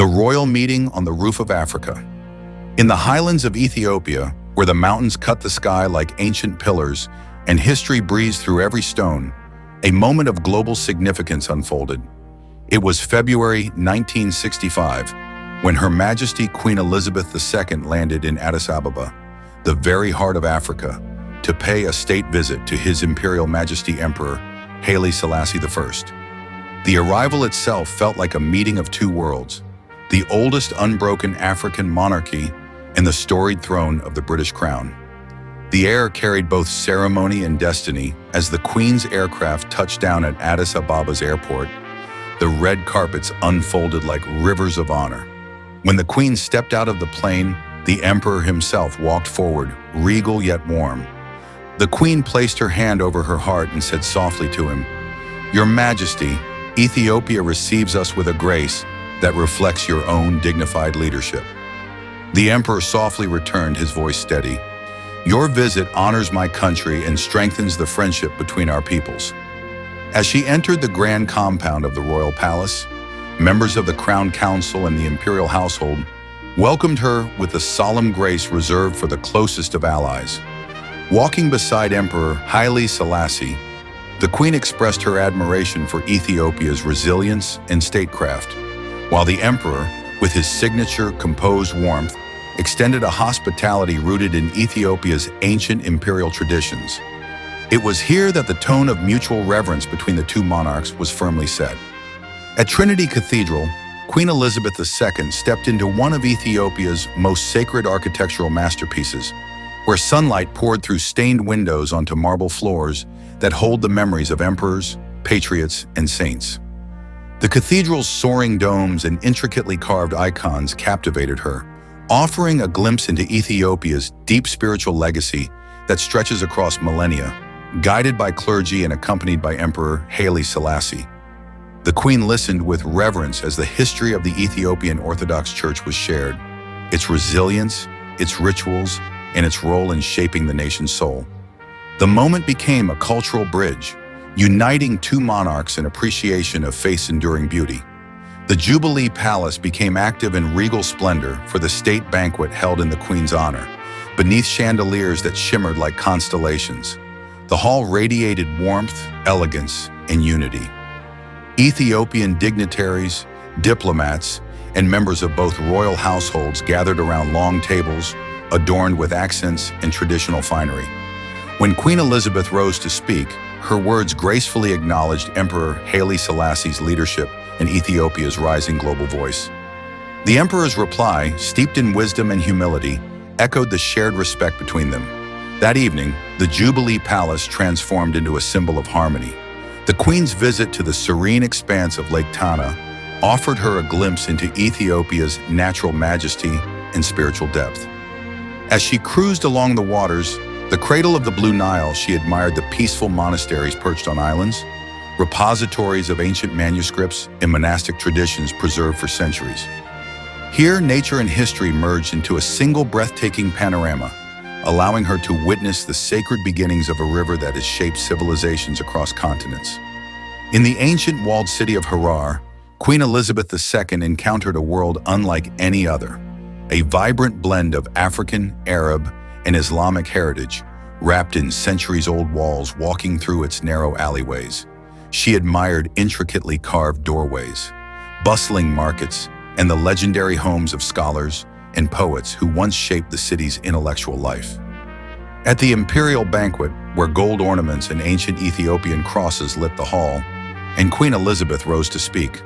The royal meeting on the roof of Africa. In the highlands of Ethiopia, where the mountains cut the sky like ancient pillars and history breathes through every stone, a moment of global significance unfolded. It was February 1965, when Her Majesty Queen Elizabeth II landed in Addis Ababa, the very heart of Africa, to pay a state visit to His Imperial Majesty Emperor Haile Selassie I. The arrival itself felt like a meeting of two worlds, the oldest unbroken African monarchy and the storied throne of the British Crown. The air carried both ceremony and destiny as the Queen's aircraft touched down at Addis Ababa's airport. The red carpets unfolded like rivers of honor. When the Queen stepped out of the plane, the Emperor himself walked forward, regal yet warm. The Queen placed her hand over her heart and said softly to him, "Your Majesty, Ethiopia receives us with a grace that reflects your own dignified leadership." The Emperor softly returned, his voice steady. "Your visit honors my country and strengthens the friendship between our peoples." As she entered the grand compound of the royal palace, members of the Crown Council and the imperial household welcomed her with the solemn grace reserved for the closest of allies. Walking beside Emperor Haile Selassie, the Queen expressed her admiration for Ethiopia's resilience and statecraft, while the Emperor, with his signature composed warmth, extended a hospitality rooted in Ethiopia's ancient imperial traditions. It was here that the tone of mutual reverence between the two monarchs was firmly set. At Trinity Cathedral, Queen Elizabeth II stepped into one of Ethiopia's most sacred architectural masterpieces, where sunlight poured through stained windows onto marble floors that hold the memories of emperors, patriots, and saints. The cathedral's soaring domes and intricately carved icons captivated her, offering a glimpse into Ethiopia's deep spiritual legacy that stretches across millennia, guided by clergy and accompanied by Emperor Haile Selassie. The Queen listened with reverence as the history of the Ethiopian Orthodox Church was shared, its resilience, its rituals, and its role in shaping the nation's soul. The moment became a cultural bridge, uniting two monarchs in appreciation of faith's enduring beauty. The Jubilee Palace became active in regal splendor for the state banquet held in the Queen's honor, beneath chandeliers that shimmered like constellations. The hall radiated warmth, elegance, and unity. Ethiopian dignitaries, diplomats, and members of both royal households gathered around long tables, adorned with accents and traditional finery. When Queen Elizabeth rose to speak, her words gracefully acknowledged Emperor Haile Selassie's leadership in Ethiopia's rising global voice. The Emperor's reply, steeped in wisdom and humility, echoed the shared respect between them. That evening, the Jubilee Palace transformed into a symbol of harmony. The Queen's visit to the serene expanse of Lake Tana offered her a glimpse into Ethiopia's natural majesty and spiritual depth. As she cruised along the waters, the cradle of the Blue Nile, she admired the peaceful monasteries perched on islands, repositories of ancient manuscripts and monastic traditions preserved for centuries. Here, nature and history merged into a single breathtaking panorama, allowing her to witness the sacred beginnings of a river that has shaped civilizations across continents. In the ancient walled city of Harar, Queen Elizabeth II encountered a world unlike any other, a vibrant blend of African, Arab, and Islamic heritage, wrapped in centuries-old walls walking through its narrow alleyways. She admired intricately carved doorways, bustling markets, and the legendary homes of scholars and poets who once shaped the city's intellectual life. At the imperial banquet, where gold ornaments and ancient Ethiopian crosses lit the hall, and Queen Elizabeth rose to speak.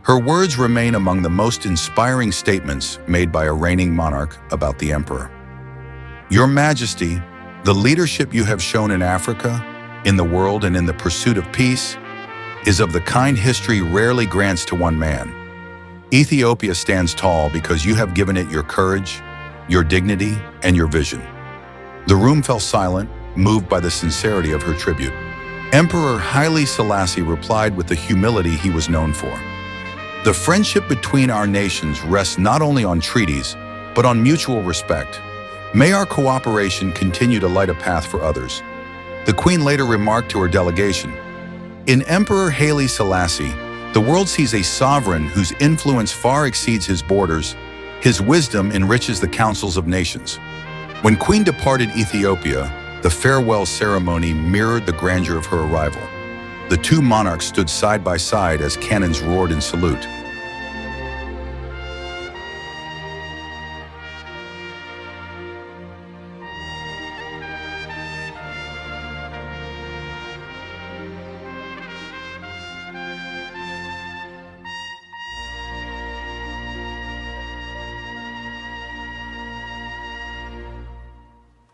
Her words remain among the most inspiring statements made by a reigning monarch about the emperor. "Your Majesty, the leadership you have shown in Africa, in the world, and in the pursuit of peace is of the kind history rarely grants to one man. Ethiopia stands tall because you have given it your courage, your dignity, and your vision." The room fell silent, moved by the sincerity of her tribute. Emperor Haile Selassie replied with the humility he was known for. "The friendship between our nations rests not only on treaties, but on mutual respect. May our cooperation continue to light a path for others." The Queen later remarked to her delegation, "In Emperor Haile Selassie, The world sees a sovereign whose influence far exceeds his borders. His wisdom enriches the councils of nations. When Queen departed Ethiopia, the farewell ceremony mirrored the grandeur of her arrival. The two monarchs stood side by side as cannons roared in salute.